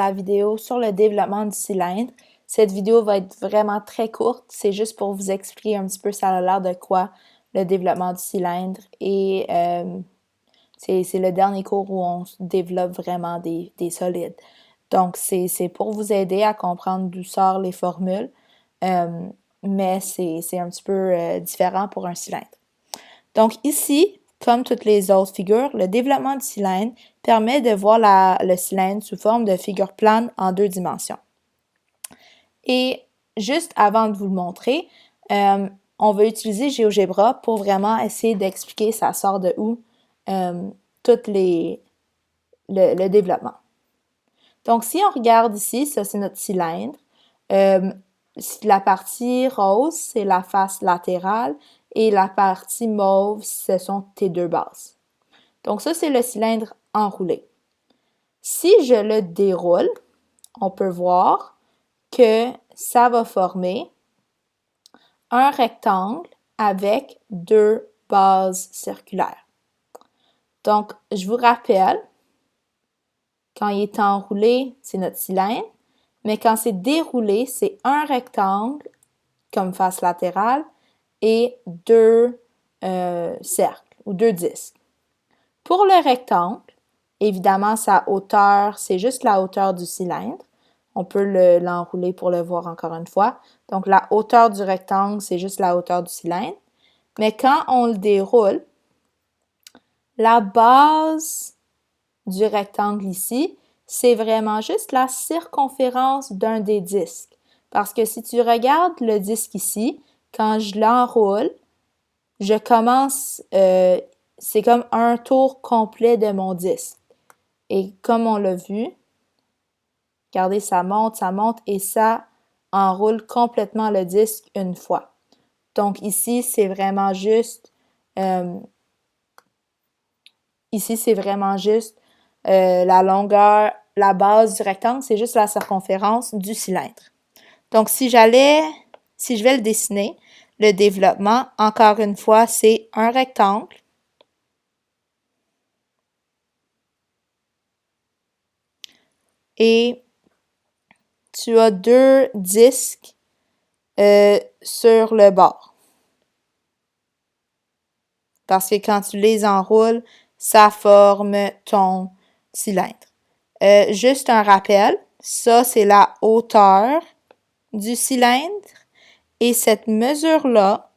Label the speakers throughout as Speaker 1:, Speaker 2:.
Speaker 1: la vidéo sur le développement du cylindre. Cette vidéo va être vraiment très courte, c'est juste pour vous expliquer un petit peu ça a l'air de quoi le développement du cylindre et c'est le dernier cours où on développe vraiment des solides. Donc, c'est pour vous aider à comprendre d'où sortent les formules, mais c'est un petit peu différent pour un cylindre. Donc ici, comme toutes les autres figures, le développement du cylindre permet de voir le cylindre sous forme de figure plane en 2 dimensions. Et juste avant de vous le montrer, on va utiliser GeoGebra pour vraiment essayer d'expliquer ça sort de où tout le développement. Donc, si on regarde ici, ça c'est notre cylindre. La partie rose, c'est la face latérale et la partie mauve, ce sont tes deux bases. Donc ça, c'est le cylindre enroulé. Si je le déroule, on peut voir que ça va former un rectangle avec 2 bases circulaires. Donc, je vous rappelle, quand il est enroulé, c'est notre cylindre, mais quand c'est déroulé, c'est un rectangle comme face latérale et 2 cercles ou 2 disques. Pour le rectangle, évidemment, sa hauteur, c'est juste la hauteur du cylindre. On peut l'enrouler pour le voir encore une fois. Donc, la hauteur du rectangle, c'est juste la hauteur du cylindre. Mais quand on le déroule, la base du rectangle ici, c'est vraiment juste la circonférence d'un des disques. Parce que si tu regardes le disque ici, quand je l'enroule, je commence, c'est comme un tour complet de mon disque. Et comme on l'a vu, regardez, ça monte et ça enroule complètement le disque une fois. Donc ici, c'est vraiment juste, la longueur, la base du rectangle, c'est juste la circonférence du cylindre. Donc si je vais le dessiner, le développement, encore une fois, c'est un rectangle. Et tu as 2 disques sur le bord. Parce que quand tu les enroules, ça forme ton cylindre. Juste un rappel, ça c'est la hauteur du cylindre et cette mesure-là,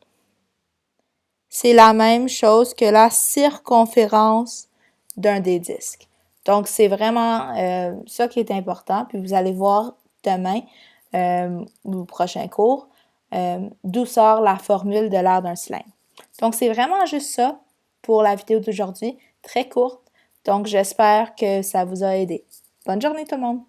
Speaker 1: c'est la même chose que la circonférence d'un des disques. Donc, c'est vraiment ça qui est important. Puis vous allez voir demain, au prochain cours, d'où sort la formule de l'aire d'un cylindre. Donc, c'est vraiment juste ça pour la vidéo d'aujourd'hui, très courte. Donc, j'espère que ça vous a aidé. Bonne journée tout le monde!